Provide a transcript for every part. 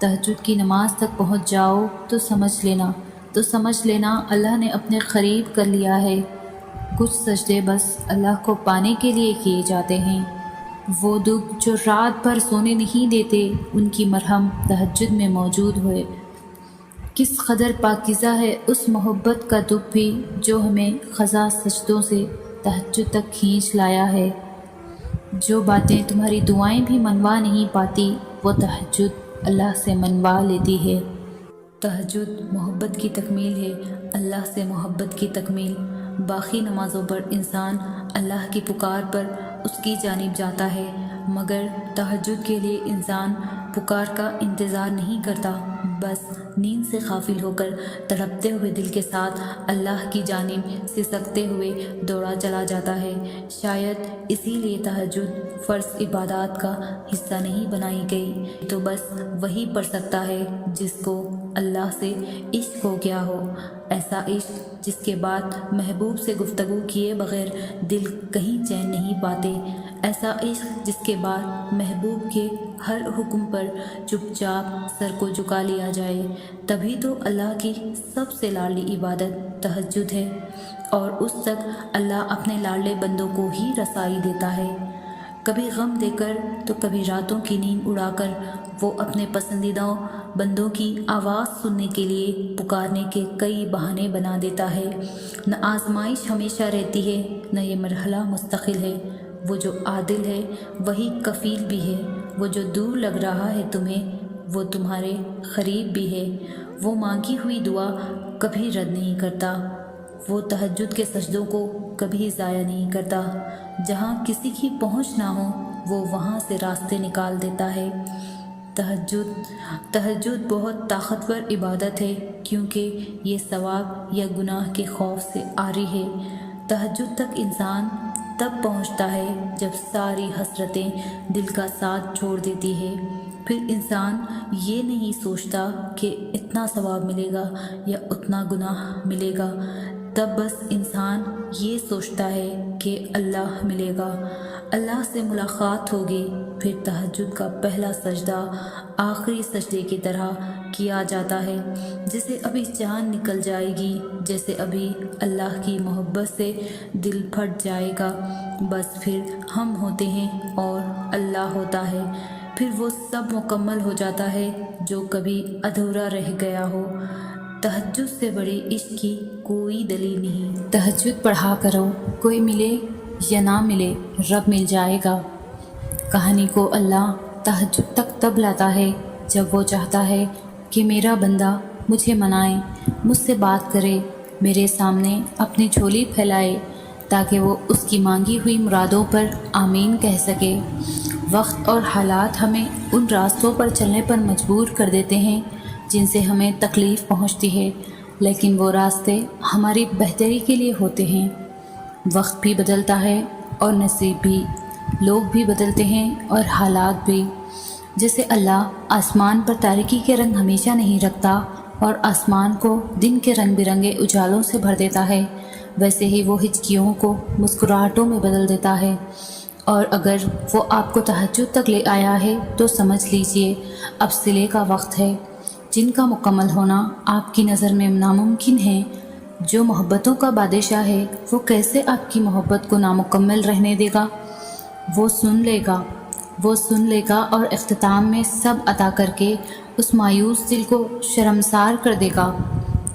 تہجد کی نماز تک پہنچ جاؤ تو سمجھ لینا اللہ نے اپنے قریب کر لیا ہے۔ کچھ سجدے بس اللہ کو پانے کے لیے کیے جاتے ہیں۔ وہ دکھ جو رات بھر سونے نہیں دیتے، ان کی مرہم تہجد میں موجود ہوئے۔ کس قدر پاکیزہ ہے اس محبت کا دکھ بھی جو ہمیں قضا سجدوں سے تہجد تک کھینچ لایا ہے۔ جو باتیں تمہاری دعائیں بھی منوا نہیں پاتی، وہ تہجد اللہ سے منوا لیتی ہے۔ تہجد محبت کی تکمیل ہے، اللہ سے محبت کی تکمیل۔ باقی نمازوں پر انسان اللہ کی پکار پر اس کی جانب جاتا ہے، مگر تہجد کے لیے انسان پکار کا انتظار نہیں کرتا، بس نیند سے غافل ہو کر تڑپتے ہوئے دل کے ساتھ اللہ کی جانب سسکتے ہوئے دوڑا چلا جاتا ہے۔ شاید اسی لیے تہجد فرض عبادات کا حصہ نہیں بنائی گئی، تو بس وہی پڑھ سکتا ہے جس کو اللہ سے عشق ہو گیا ہو، ایسا عشق جس کے بعد محبوب سے گفتگو کیے بغیر دل کہیں چین نہیں پاتے، ایسا عشق جس کے بعد محبوب کے ہر حکم پر چپ چاپ سر کو جھکا لیا جائے۔ تبھی تو اللہ کی سب سے لاڈلی عبادت تہجد ہے، اور اس تک اللہ اپنے لاڈلے بندوں کو ہی رسائی دیتا ہے۔ کبھی غم دے کر تو کبھی راتوں کی نیند اڑا کر وہ اپنے پسندیدہ بندوں کی آواز سننے کے لیے پکارنے کے کئی بہانے بنا دیتا ہے۔ نہ آزمائش ہمیشہ رہتی ہے، نہ یہ مرحلہ مستقل ہے۔ وہ جو عادل ہے وہی کفیل بھی ہے، وہ جو دور لگ رہا ہے تمہیں وہ تمہارے قریب بھی ہے۔ وہ مانگی ہوئی دعا کبھی رد نہیں کرتا، وہ تہجد کے سجدوں کو کبھی ضائع نہیں کرتا۔ جہاں کسی کی پہنچ نہ ہو وہ وہاں سے راستے نکال دیتا ہے۔ تہجد بہت طاقتور عبادت ہے، کیونکہ یہ ثواب یا گناہ کے خوف سے عاری ہے۔ تہجد تک انسان تب پہنچتا ہے جب ساری حسرتیں دل کا ساتھ چھوڑ دیتی ہے۔ پھر انسان یہ نہیں سوچتا کہ اتنا ثواب ملے گا یا اتنا گناہ ملے گا، تب بس انسان یہ سوچتا ہے کہ اللہ ملے گا، اللہ سے ملاقات ہوگی۔ پھر تہجد کا پہلا سجدہ آخری سجدے کی طرح کیا جاتا ہے، جیسے ابھی جان نکل جائے گی، جیسے ابھی اللہ کی محبت سے دل پھٹ جائے گا۔ بس پھر ہم ہوتے ہیں اور اللہ ہوتا ہے، پھر وہ سب مکمل ہو جاتا ہے جو کبھی ادھورا رہ گیا ہو۔ تہجد سے بڑے عشق کی کوئی دلیل نہیں۔ تہجد پڑھا کرو، کوئی ملے یا نہ ملے رب مل جائے گا۔ کہانی کو اللہ تہجد تک تب لاتا ہے جب وہ چاہتا ہے کہ میرا بندہ مجھے منائے، مجھ سے بات کرے، میرے سامنے اپنی جھولی پھیلائے، تاکہ وہ اس کی مانگی ہوئی مرادوں پر آمین کہہ سکے۔ وقت اور حالات ہمیں ان راستوں پر چلنے پر مجبور کر دیتے ہیں جن سے ہمیں تکلیف پہنچتی ہے، لیکن وہ راستے ہماری بہتری کے لیے ہوتے ہیں۔ وقت بھی بدلتا ہے اور نصیب بھی، لوگ بھی بدلتے ہیں اور حالات بھی۔ جیسے اللہ آسمان پر تاریکی کے رنگ ہمیشہ نہیں رکھتا اور آسمان کو دن کے رنگ برنگے اجالوں سے بھر دیتا ہے، ویسے ہی وہ ہچکیوں کو مسکراہٹوں میں بدل دیتا ہے۔ اور اگر وہ آپ کو تہجد تک لے آیا ہے تو سمجھ لیجئے اب صلے کا وقت ہے۔ جن کا مکمل ہونا آپ کی نظر میں ناممکن ہے، جو محبتوں کا بادشاہ ہے، وہ کیسے آپ کی محبت کو نامکمل رہنے دے گا؟ وہ سن لے گا اور اختتام میں سب عطا کر کے اس مایوس دل کو شرمسار کر دے گا۔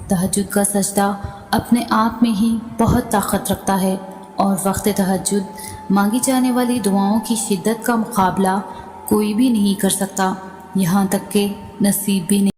تہجد کا سجدہ اپنے آپ میں ہی بہت طاقت رکھتا ہے، اور وقت تہجد مانگی جانے والی دعاؤں کی شدت کا مقابلہ کوئی بھی نہیں کر سکتا، یہاں تک کہ نصیب بھی نہیں۔